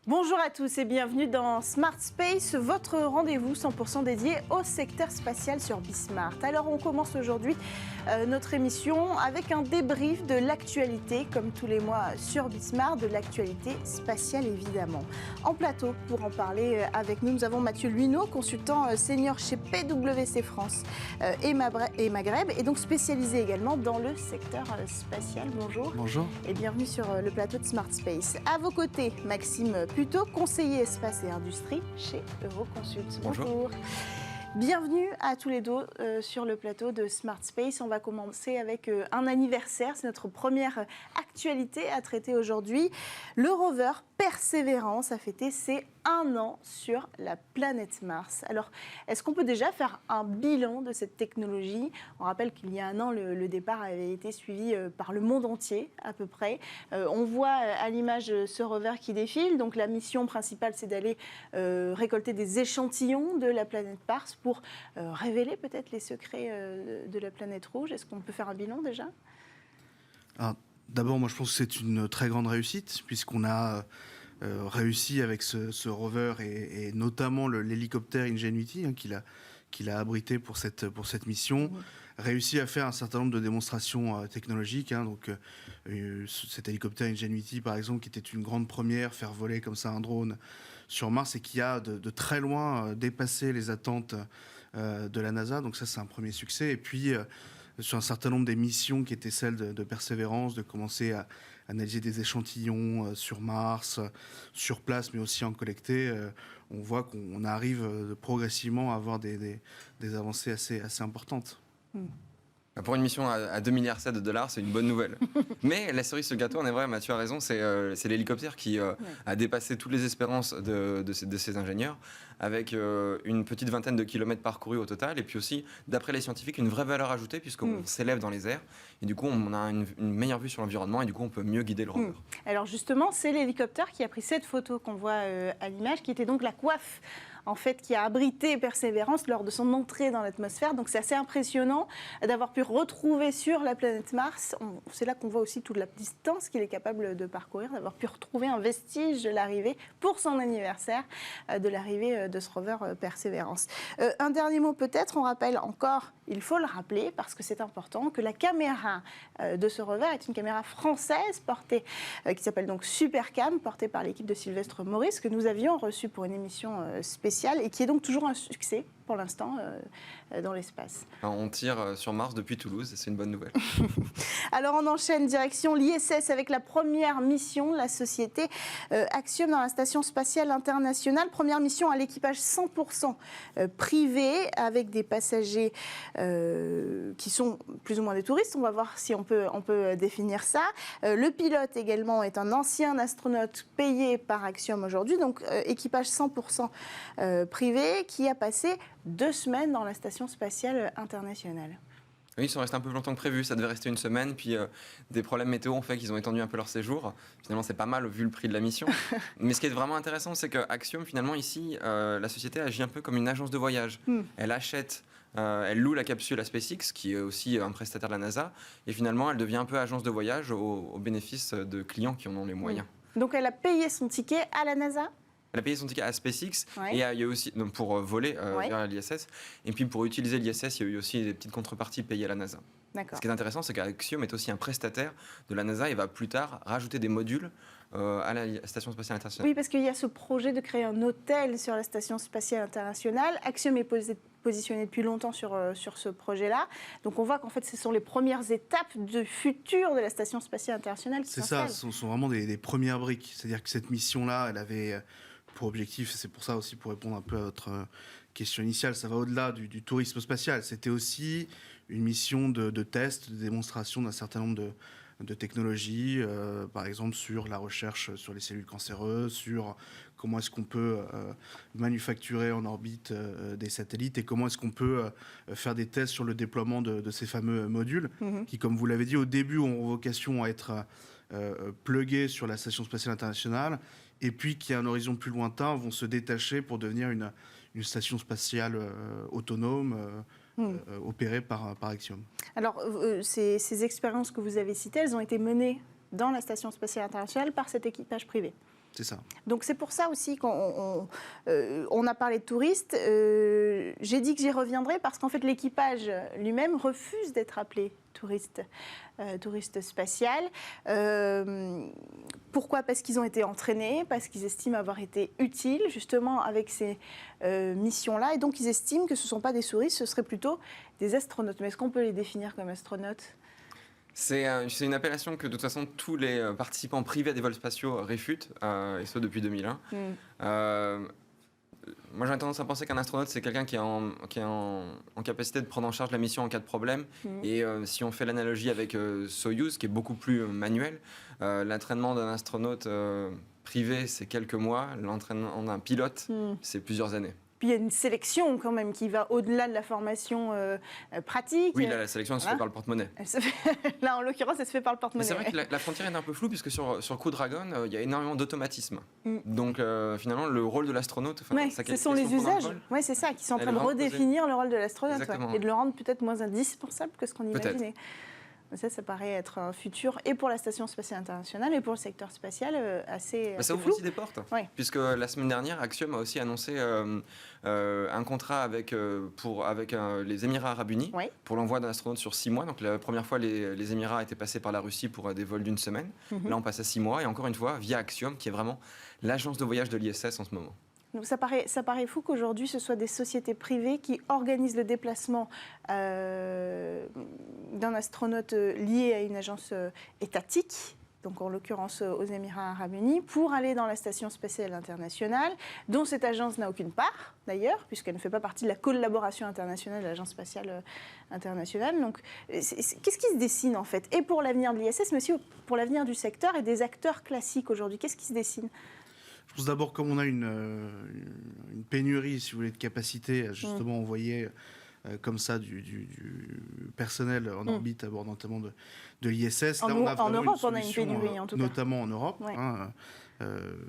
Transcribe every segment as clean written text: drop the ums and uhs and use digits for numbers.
Bonjour à tous et bienvenue dans Smart Space, votre rendez-vous 100% dédié au secteur spatial sur Bismart. Alors on commence aujourd'hui notre émission avec un débrief de l'actualité, comme tous les mois sur Bismart, de l'actualité spatiale évidemment. En plateau, pour en parler avec nous, nous avons Mathieu Luineau, consultant senior chez PwC France et Maghreb, et donc spécialisé également dans le secteur spatial. Bonjour. Bonjour. Et bienvenue sur le plateau de Smart Space. À vos côtés, Maxime Puteaux, conseiller espace et industrie chez Euroconsult. Bonjour. Bienvenue à tous les deux sur le plateau de Smart Space. On va commencer avec un anniversaire. C'est notre première actualité à traiter aujourd'hui. Le rover Persévérance a fêté ses 1 an sur la planète Mars. Alors, est-ce qu'on peut déjà faire un bilan de cette technologie ? On rappelle qu'il y a 1 an, le départ avait été suivi par le monde entier, à peu près. On voit à l'image ce rover qui défile. Donc, la mission principale, c'est d'aller récolter des échantillons de la planète Mars pour révéler peut-être les secrets de la planète rouge. Est-ce qu'on peut faire un bilan déjà ? D'abord, moi, je pense que c'est une très grande réussite, puisqu'on a réussi avec ce rover et notamment l'hélicoptère Ingenuity qu'il a abrité pour cette mission, réussi à faire un certain nombre de démonstrations technologiques. Donc, cet hélicoptère Ingenuity, par exemple, qui était une grande première, faire voler comme ça un drone sur Mars et qui a de très loin dépassé les attentes de la NASA. Donc ça, c'est un premier succès. Et puis, sur un certain nombre des missions qui étaient celles de Persévérance, de commencer à analyser des échantillons sur Mars, sur place, mais aussi en collecté, on voit qu'on arrive progressivement à avoir des avancées assez importantes. Pour une mission à 2,7 milliards de dollars, c'est une bonne nouvelle. Mais la cerise sur le gâteau, on est vrai, Mathieu a raison, c'est l'hélicoptère qui a dépassé toutes les espérances de ces ingénieurs, avec une petite vingtaine de kilomètres parcourus au total, et puis aussi, d'après les scientifiques, une vraie valeur ajoutée, puisqu'on s'élève dans les airs, et du coup, on a une meilleure vue sur l'environnement, et du coup, on peut mieux guider le rover. Alors justement, c'est l'hélicoptère qui a pris cette photo qu'on voit à l'image, qui était donc la coiffe en fait, qui a abrité Persévérance lors de son entrée dans l'atmosphère. Donc c'est assez impressionnant d'avoir pu retrouver sur la planète Mars, c'est là qu'on voit aussi toute la distance qu'il est capable de parcourir, d'avoir pu retrouver un vestige de l'arrivée, pour son anniversaire, de l'arrivée de ce rover Persévérance. Un dernier mot peut-être, on rappelle encore, il faut le rappeler parce que c'est important, que la caméra de ce rover est une caméra française portée, qui s'appelle donc Supercam, portée par l'équipe de Sylvestre Maurice, que nous avions reçue pour une émission spéciale et qui est donc toujours un succès pour l'instant dans l'espace. On tire sur Mars depuis Toulouse, c'est une bonne nouvelle. Alors on enchaîne direction l'ISS avec la première mission de la société Axiom dans la Station Spatiale Internationale. Première mission à l'équipage 100% privé avec des passagers qui sont plus ou moins des touristes. On va voir si on peut définir ça. Le pilote également est un ancien astronaute payé par Axiom aujourd'hui, donc équipage 100% privé qui a passé 2 semaines dans la Station Spatiale Internationale. Oui, ils sont restés un peu plus longtemps que prévu, ça devait rester 1 semaine, puis des problèmes météo ont fait qu'ils ont étendu un peu leur séjour. Finalement, c'est pas mal vu le prix de la mission. Mais ce qui est vraiment intéressant, c'est que Axiom, finalement, ici, la société agit un peu comme une agence de voyage. Elle achète, elle loue la capsule à SpaceX, qui est aussi un prestataire de la NASA, et finalement, elle devient un peu agence de voyage au bénéfice de clients qui en ont les moyens. Donc, elle a payé son ticket à la NASA ? Elle a payé son ticket à SpaceX et il y a aussi donc pour voler vers l'ISS. Et puis pour utiliser l'ISS, il y a eu aussi des petites contreparties payées à la NASA. Ce qui est intéressant, c'est qu'Axiom est aussi un prestataire de la NASA et va plus tard rajouter des modules à la Station Spatiale Internationale. Oui, parce qu'il y a ce projet de créer un hôtel sur la Station Spatiale Internationale. Axiom est positionné depuis longtemps sur ce projet-là. Donc on voit qu'en fait, ce sont les premières étapes du futur de la Station Spatiale Internationale. C'est ça, ce sont vraiment des premières briques. C'est-à-dire que cette mission-là, elle avait pour objectif, c'est pour ça aussi, pour répondre un peu à votre question initiale, ça va au-delà du tourisme spatial. C'était aussi une mission de test, de démonstration d'un certain nombre de technologies, par exemple sur la recherche sur les cellules cancéreuses, sur comment est-ce qu'on peut manufacturer en orbite des satellites et comment est-ce qu'on peut faire des tests sur le déploiement de ces fameux modules qui, comme vous l'avez dit, au début ont vocation à être plugués sur la Station Spatiale Internationale et puis qui, à un horizon plus lointain, vont se détacher pour devenir une station spatiale autonome opérée par Axiom. Alors, ces expériences que vous avez citées, elles ont été menées dans la Station Spatiale Internationale par cet équipage privé. C'est ça. Donc c'est pour ça aussi qu'on a parlé de touristes. J'ai dit que j'y reviendrai parce qu'en fait l'équipage lui-même refuse d'être appelé touriste spatial. Pourquoi ? Parce qu'ils ont été entraînés, parce qu'ils estiment avoir été utiles justement avec ces missions-là. Et donc ils estiment que ce ne sont pas des touristes, ce seraient plutôt des astronautes. Mais est-ce qu'on peut les définir comme astronautes ? C'est une appellation que de toute façon tous les participants privés à des vols spatiaux réfutent, et ce depuis 2001. Moi j'aurais tendance à penser qu'un astronaute c'est quelqu'un qui est en capacité de prendre en charge la mission en cas de problème. Et si on fait l'analogie avec Soyuz qui est beaucoup plus manuel, l'entraînement d'un astronaute privé c'est quelques mois, l'entraînement d'un pilote c'est plusieurs années. Puis il y a une sélection quand même qui va au-delà de la formation pratique. Oui, là, la sélection se fait par le porte-monnaie. Là, en l'occurrence, elle se fait par le porte-monnaie. Mais c'est vrai que la frontière est un peu floue puisque sur Crew Dragon, il y a énormément d'automatisme. Donc finalement, le rôle de l'astronaute, ce sont les usages. Oui, c'est ça, qui sont en train de redéfinir le rôle de l'astronaute et de le rendre peut-être moins indispensable que ce qu'on imaginait. Ça paraît être un futur, et pour la Station spatiale internationale, et pour le secteur spatial, assez ça ouvre flou. aussi des portes, puisque la semaine dernière, Axiom a aussi annoncé un contrat avec les Émirats arabes unis pour l'envoi d'un astronaute sur 6 mois. Donc la première fois, les Émirats étaient passés par la Russie pour des vols d'une semaine. Là, on passe à 6 mois, et encore une fois, via Axiom, qui est vraiment l'agence de voyage de l'ISS en ce moment. Donc ça paraît fou qu'aujourd'hui, ce soit des sociétés privées qui organisent le déplacement d'un astronaute lié à une agence étatique, donc en l'occurrence aux Émirats arabes unis, pour aller dans la Station spatiale internationale, dont cette agence n'a aucune part, d'ailleurs, puisqu'elle ne fait pas partie de la collaboration internationale de l'Agence spatiale internationale. Donc qu'est-ce qui se dessine, en fait, et pour l'avenir de l'ISS, mais aussi pour l'avenir du secteur et des acteurs classiques aujourd'hui? Qu'est-ce qui se dessine ? Je pense d'abord, comme on a une pénurie, si vous voulez, de capacité à justement envoyer comme ça du personnel en orbite à bord notamment de l'ISS. En Europe, on a une pénurie, en tout cas. Notamment en Europe,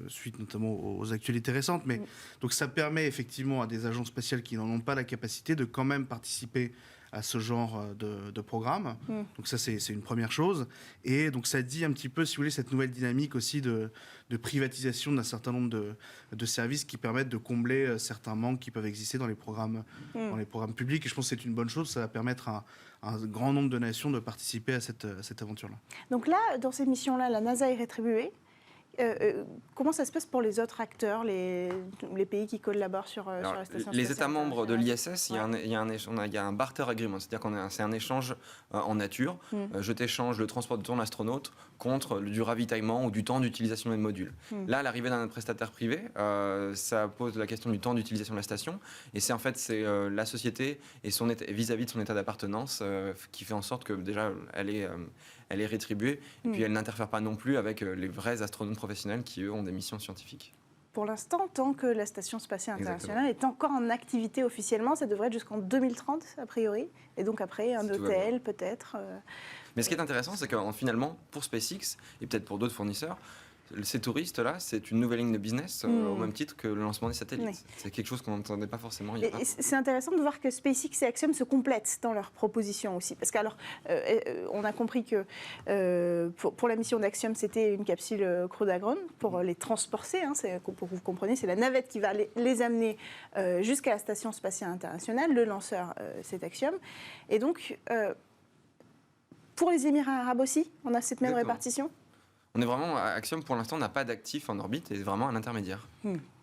suite notamment aux actualités récentes. Mais donc ça permet effectivement à des agences spatiales qui n'en ont pas la capacité de quand même participer à ce genre de programme. Donc ça, c'est une première chose. Et donc ça dit un petit peu, si vous voulez, cette nouvelle dynamique aussi de privatisation d'un certain nombre de services qui permettent de combler certains manques qui peuvent exister dans les programmes publics. Et je pense que c'est une bonne chose. Ça va permettre à un grand nombre de nations de participer à cette aventure-là. Donc là, dans ces missions-là, la NASA est rétribuée. Comment ça se passe pour les autres acteurs, les pays qui collaborent sur la station? Les États membres de l'ISS, il y a un barter agreement, c'est-à-dire c'est un échange en nature. Je t'échange le transport de ton astronaute contre du ravitaillement ou du temps d'utilisation des modules. Là, l'arrivée d'un prestataire privé, ça pose la question du temps d'utilisation de la station. Et c'est la société et vis-à-vis de son état d'appartenance qui fait en sorte que déjà elle est rétribuée, et puis elle n'interfère pas non plus avec les vrais astronautes professionnels qui, eux, ont des missions scientifiques. Pour l'instant, tant que la Station spatiale internationale est encore en activité officiellement, ça devrait être jusqu'en 2030, a priori, et donc après, un hôtel, peut-être. Mais ce qui est intéressant, c'est que finalement, pour SpaceX, et peut-être pour d'autres fournisseurs, ces touristes-là, c'est une nouvelle ligne de business au même titre que le lancement des satellites. C'est quelque chose qu'on n'entendait pas forcément il y a un an. C'est intéressant de voir que SpaceX et Axiom se complètent dans leurs propositions aussi. Parce qu'alors, on a compris que pour la mission d'Axiom, c'était une capsule Crew Dragon pour les transporter. Pour que vous compreniez, c'est la navette qui va les amener jusqu'à la Station spatiale internationale. Le lanceur, c'est Axiom. Et donc, pour les Émirats arabes aussi, on a cette même répartition. On est vraiment, Axiom pour l'instant n'a pas d'actif en orbite et est vraiment un intermédiaire.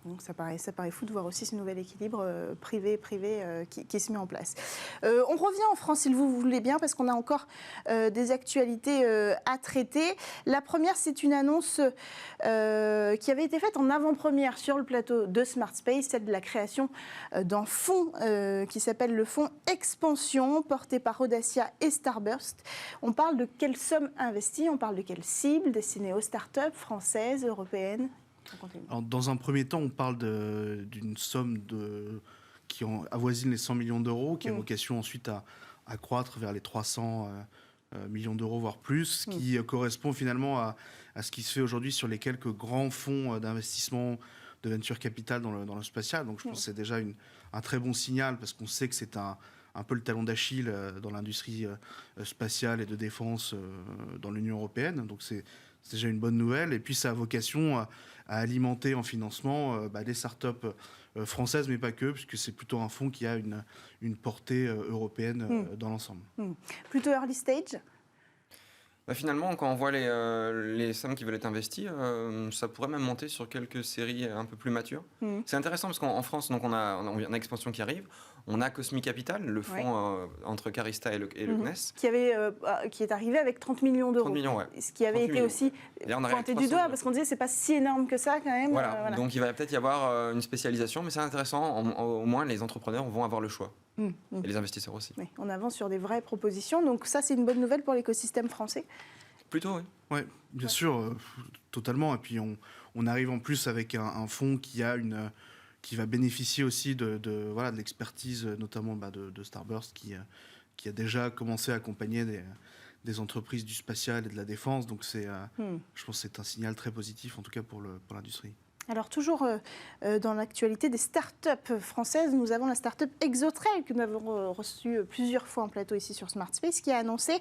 Donc ça paraît fou de voir aussi ce nouvel équilibre privé-privé qui se met en place. On revient en France, si vous voulez bien, parce qu'on a encore des actualités à traiter. La première, c'est une annonce qui avait été faite en avant-première sur le plateau de Smart Space, celle de la création d'un fonds qui s'appelle le fonds Expansion, porté par Audacia et Starburst. On parle de quelle somme investie, on parle de quelle cible destinée aux startups françaises, européennes? Alors, dans un premier temps, on parle d'une somme qui avoisine les 100 millions d'euros, qui a vocation ensuite à croître vers les 300 millions d'euros, voire plus, qui correspond finalement à ce qui se fait aujourd'hui sur les quelques grands fonds d'investissement de venture capital dans le spatial. Donc je pense que c'est déjà un très bon signal, parce qu'on sait que c'est un peu le talon d'Achille dans l'industrie spatiale et de défense dans l'Union européenne. Donc c'est C'est déjà une bonne nouvelle. Et puis, ça a vocation à alimenter en financement des startups françaises, mais pas que, puisque c'est plutôt un fonds qui a une portée européenne dans l'ensemble. Plutôt early stage? Finalement, quand on voit les sommes qui veulent être investies, ça pourrait même monter sur quelques séries un peu plus matures. C'est intéressant parce qu'en France, donc on a une expansion qui arrive. On a Cosmic Capital, le fonds entre Carista et le CNES. Qui est arrivé avec 30 millions d'euros. 30 millions, ouais. Ce qui avait été aussi pointé du doigt, parce qu'on disait c'est pas si énorme que ça quand même. Voilà. Donc il va peut-être y avoir une spécialisation, mais c'est intéressant. Au moins, les entrepreneurs vont avoir le choix. Et les investisseurs aussi. Oui, on avance sur des vraies propositions. Donc ça, c'est une bonne nouvelle pour l'écosystème français. Plutôt, oui. Oui, bien sûr, totalement. Et puis on arrive en plus avec un fonds qui va bénéficier aussi de l'expertise, notamment de Starburst, qui a déjà commencé à accompagner des entreprises du spatial et de la défense. Donc je pense que c'est un signal très positif, en tout cas pour l'industrie. Alors toujours dans l'actualité des startups françaises, nous avons la startup Exotrail que nous avons reçue plusieurs fois en plateau ici sur Smart Space, qui a annoncé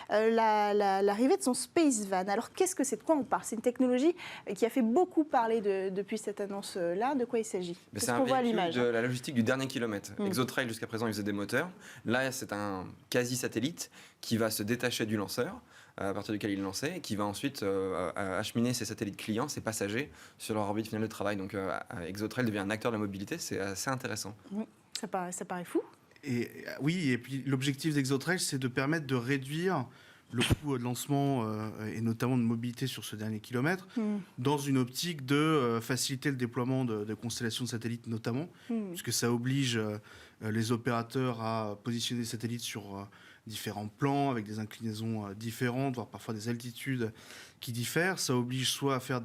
l'arrivée de son Space Van. Alors qu'est-ce que c'est, de quoi on parle? C'est une technologie qui a fait beaucoup parler depuis cette annonce-là. De quoi il s'agit? C'est un véhicule de la logistique du dernier kilomètre. Exotrail jusqu'à présent il faisait des moteurs. Là c'est un quasi-satellite qui va se détacher du lanceur, à partir duquel il est lancé, et qui va ensuite acheminer ses satellites clients, ses passagers, sur leur orbite finale de travail. Donc Exotrail devient un acteur de la mobilité, c'est assez intéressant. Oui, ça paraît fou. Et puis l'objectif d'Exotrail, c'est de permettre de réduire le coût de lancement et notamment de mobilité sur ce dernier kilomètre, dans une optique de faciliter le déploiement de constellations de satellites notamment, puisque ça oblige les opérateurs à positionner des satellites sur différents plans, avec des inclinaisons différentes, voire parfois des altitudes qui diffèrent. Ça oblige soit à faire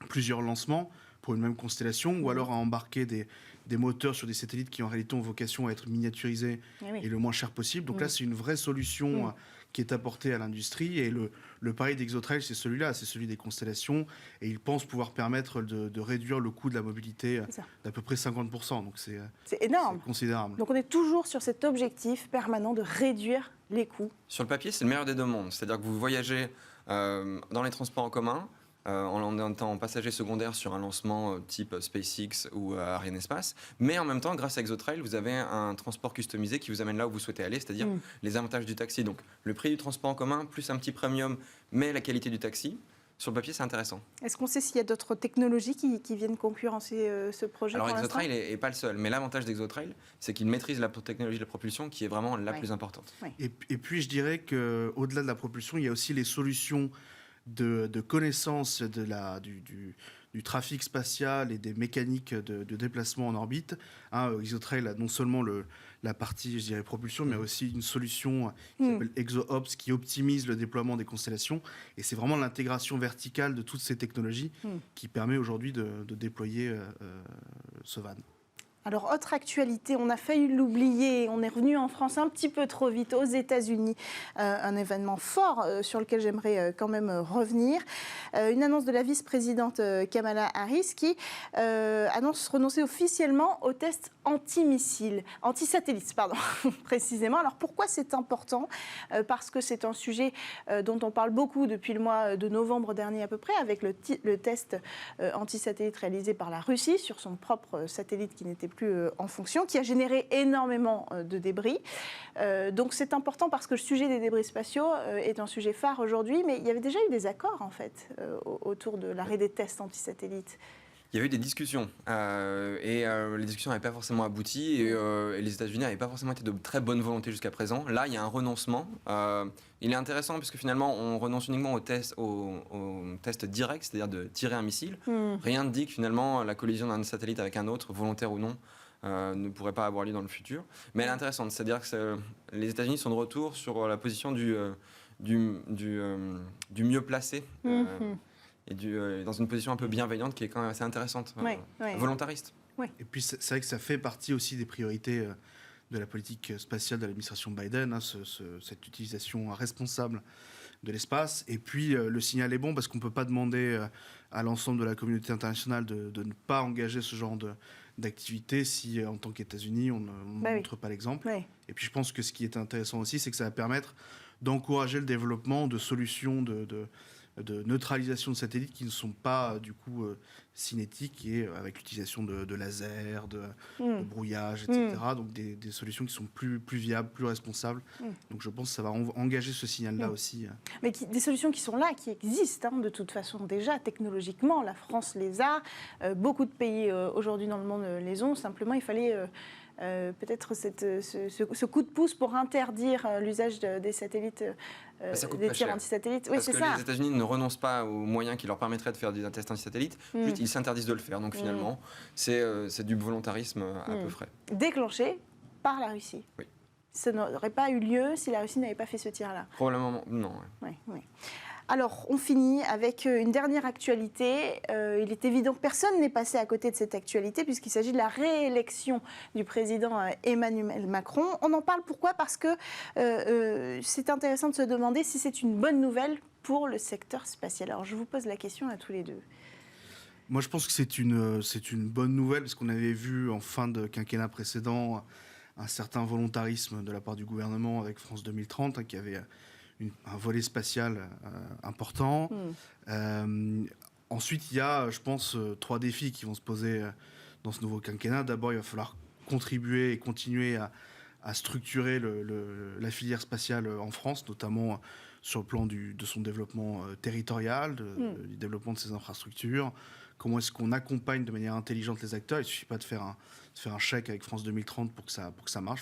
plusieurs lancements pour une même constellation, ou alors à embarquer des moteurs sur des satellites qui en réalité ont vocation à être miniaturisés et le moins cher possible. Donc là, c'est une vraie solution qui est apportée à l'industrie. Et le pari d'Exotrail, c'est celui-là, c'est celui des constellations. Et ils pensent pouvoir permettre de réduire le coût de la mobilité d'à peu près 50%. Donc c'est énorme. C'est considérable. Donc on est toujours sur cet objectif permanent de réduire les coûts. Sur le papier, c'est le meilleur des deux mondes. C'est-à-dire que vous voyagez dans les transports en commun, en étant passager secondaire sur un lancement type SpaceX ou Arianespace, mais en même temps, grâce à Exotrail, vous avez un transport customisé qui vous amène là où vous souhaitez aller, c'est-à-dire les avantages du taxi. Donc le prix du transport en commun, plus un petit premium, mais la qualité du taxi. Sur le papier, c'est intéressant. Est-ce qu'on sait s'il y a d'autres technologies qui viennent concurrencer ce projet? Alors Exotrail n'est pas le seul, mais l'avantage d'Exotrail, c'est qu'il maîtrise la technologie de la propulsion qui est vraiment la plus importante. Et puis je dirais qu'au-delà de la propulsion, il y a aussi les solutions de connaissance du trafic spatial et des mécaniques de déplacement en orbite. Exotrail a non seulement la partie, je dirais, propulsion, mais aussi une solution qui s'appelle ExoOps, qui optimise le déploiement des constellations. Et c'est vraiment l'intégration verticale de toutes ces technologies qui permet aujourd'hui de déployer ce van. Alors, autre actualité, on a failli l'oublier, on est revenu en France un petit peu trop vite, aux États-Unis. Un événement fort sur lequel j'aimerais quand même revenir. Une annonce de la vice-présidente Kamala Harris qui annonce renoncer officiellement aux tests anti-satellites, précisément. Alors, pourquoi c'est important? Parce que c'est un sujet dont on parle beaucoup depuis le mois de novembre dernier à peu près, avec le test anti-satellite réalisé par la Russie sur son propre satellite qui n'était plus en fonction, qui a généré énormément de débris. Donc c'est important parce que le sujet des débris spatiaux est un sujet phare aujourd'hui, mais il y avait déjà eu des accords en fait autour de l'arrêt des tests anti-satellites. Il y a eu des discussions et les discussions n'avaient pas forcément abouti et les États-Unis n'avaient pas forcément été de très bonne volonté jusqu'à présent. Là, il y a un renoncement. Il est intéressant parce que finalement, on renonce uniquement au test direct, c'est-à-dire de tirer un missile. Rien ne dit que finalement, la collision d'un satellite avec un autre, volontaire ou non, ne pourrait pas avoir lieu dans le futur. Mais elle est intéressante, c'est-à-dire que les États-Unis sont de retour sur la position du mieux placé. Et dans une position un peu bienveillante qui est quand même assez intéressante, volontariste. Et puis c'est vrai que ça fait partie aussi des priorités de la politique spatiale de l'administration Biden, cette utilisation responsable de l'espace. Et puis le signal est bon parce qu'on ne peut pas demander à l'ensemble de la communauté internationale de ne pas engager ce genre d'activité si en tant qu'États-Unis on ne montre pas l'exemple. Et puis je pense que ce qui est intéressant aussi, c'est que ça va permettre d'encourager le développement de solutions de neutralisation de satellites qui ne sont pas du coup cinétiques et avec l'utilisation de lasers, de brouillage, etc. Donc des solutions qui sont plus viables, plus responsables. Donc je pense que ça va engager ce signal-là aussi. Mais des solutions qui sont là, qui existent de toute façon déjà technologiquement. La France les a, beaucoup de pays aujourd'hui dans le monde les ont. Simplement, il fallait peut-être ce coup de pouce pour interdire l'usage des satellites, des tirs antisatellites. Oui, parce que les États-Unis ne renoncent pas aux moyens qui leur permettraient de faire des tests antisatellites, juste ils s'interdisent de le faire. Donc finalement, c'est du volontarisme à peu près. Déclenché par la Russie. Oui. Ça n'aurait pas eu lieu si la Russie n'avait pas fait ce tir-là. Probablement non. Oui. Alors, on finit avec une dernière actualité. Il est évident que personne n'est passé à côté de cette actualité puisqu'il s'agit de la réélection du président Emmanuel Macron. On en parle pourquoi ? Parce que c'est intéressant de se demander si c'est une bonne nouvelle pour le secteur spatial. Alors, je vous pose la question à tous les deux. Moi, je pense que c'est une bonne nouvelle parce qu'on avait vu en fin de quinquennat précédent un certain volontarisme de la part du gouvernement avec France 2030 qui avait un volet spatial important. Ensuite, il y a, je pense, 3 défis qui vont se poser dans ce nouveau quinquennat. D'abord, il va falloir contribuer et continuer à structurer la filière spatiale en France, notamment sur le plan de son développement territorial, du développement de ses infrastructures. Comment est-ce qu'on accompagne de manière intelligente les acteurs ? Il ne suffit pas de faire un chèque avec France 2030 pour que ça marche.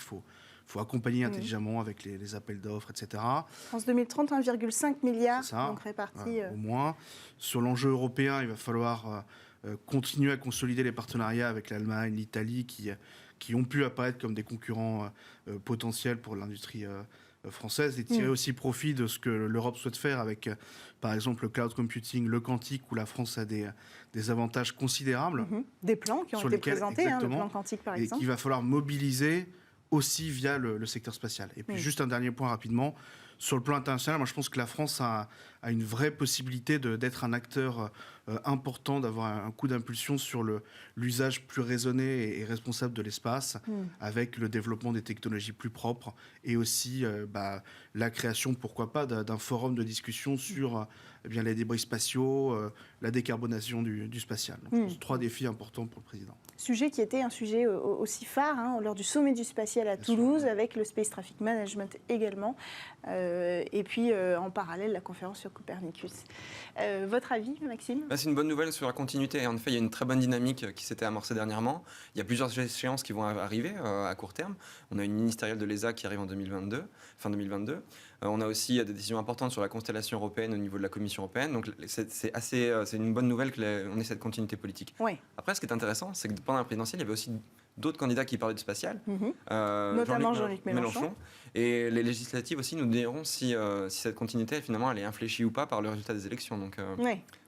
Il faut accompagner intelligemment avec les appels d'offres, etc. France 2030, 1,5 milliard, donc répartis. Au moins. Sur l'enjeu européen, il va falloir continuer à consolider les partenariats avec l'Allemagne, l'Italie, qui ont pu apparaître comme des concurrents potentiels pour l'industrie française, et tirer aussi profit de ce que l'Europe souhaite faire avec, par exemple, le cloud computing, le quantique, où la France a des avantages considérables. Des plans qui ont été présentés, le plan quantique par exemple. Et qu'il va falloir mobiliser aussi via le secteur spatial. Et puis juste un dernier point rapidement, sur le plan international, moi je pense que la France a une vraie possibilité d'être un acteur important, d'avoir un coup d'impulsion sur l'usage plus raisonné et responsable de l'espace, avec le développement des technologies plus propres et aussi la création, pourquoi pas, d'un forum de discussion sur les débris spatiaux, la décarbonation du spatial. Donc, je pense 3 défis importants pour le président. Sujet qui était un sujet aussi phare lors du sommet du spatial à Toulouse, avec le Space Traffic Management également, et puis en parallèle la conférence sur Copernicus. Votre avis, Maxime ? C'est une bonne nouvelle sur la continuité. En effet, il y a une très bonne dynamique qui s'était amorcée dernièrement. Il y a plusieurs échéances qui vont arriver à court terme. On a une ministérielle de l'ESA qui arrive en fin 2022. On a aussi des décisions importantes sur la constellation européenne au niveau de la Commission européenne. Donc c'est une bonne nouvelle qu'on ait cette continuité politique. Oui. Après, ce qui est intéressant, c'est que pendant la présidentielle, il y avait aussi d'autres candidats qui parlaient du spatial, notamment Jean-Luc Mélenchon. Et les législatives aussi nous diront si cette continuité, finalement, elle est infléchie ou pas par le résultat des élections. Donc,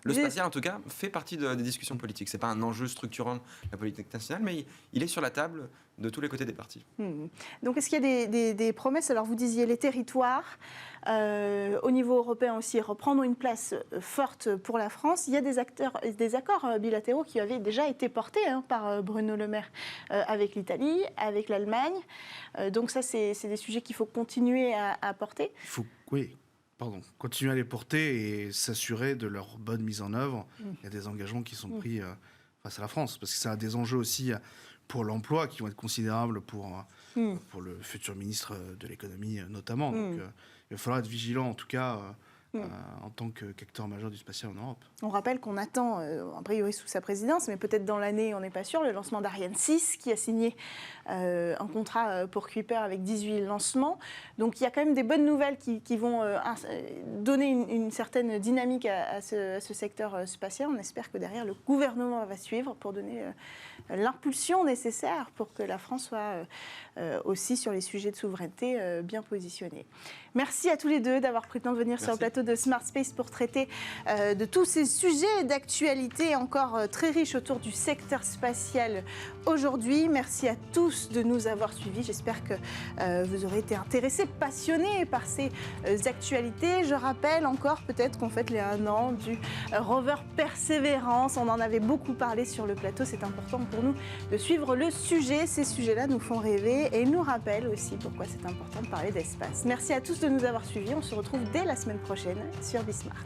le spatial, en tout cas, fait partie des discussions politiques. Ce n'est pas un enjeu structurant de la politique nationale, mais il est sur la table de tous les côtés des partis. Donc, est-ce qu'il y a des promesses ? Alors, vous disiez les territoires, au niveau européen aussi, reprendre une place forte pour la France. Il y a des accords bilatéraux qui avaient déjà été portés par Bruno Le Maire avec l'Italie, avec l'Allemagne. Donc ça, c'est des sujets qu'il faut continuer à porter. Il faut, continuer à les porter et s'assurer de leur bonne mise en œuvre. Il y a des engagements qui sont pris face à la France, parce que ça a des enjeux aussi pour l'emploi qui vont être considérables pour le futur ministre de l'économie notamment. Donc il va falloir être vigilant en tout cas en tant qu'acteur majeur du spatial en Europe. On rappelle qu'on attend, a priori sous sa présidence, mais peut-être dans l'année, on n'est pas sûr, le lancement d'Ariane 6, qui a signé un contrat pour Kuiper avec 18 lancements. Donc il y a quand même des bonnes nouvelles qui vont donner une certaine dynamique à ce secteur spatial. On espère que derrière, le gouvernement va suivre pour donner l'impulsion nécessaire pour que la France soit aussi sur les sujets de souveraineté bien positionnée. Merci à tous les deux d'avoir pris le temps de venir sur le plateau de Smart Space pour traiter de tous ces sujets d'actualité encore très riches autour du secteur spatial aujourd'hui. Merci à tous de nous avoir suivis. J'espère que vous aurez été intéressés, passionnés par ces actualités. Je rappelle encore peut-être qu'on fête les 1 an du rover Persévérance. On en avait beaucoup parlé sur le plateau. C'est important pour nous de suivre le sujet. Ces sujets-là nous font rêver et nous rappellent aussi pourquoi c'est important de parler d'espace. Merci à tous de nous avoir suivis. On se retrouve dès la semaine prochaine sur Bismart.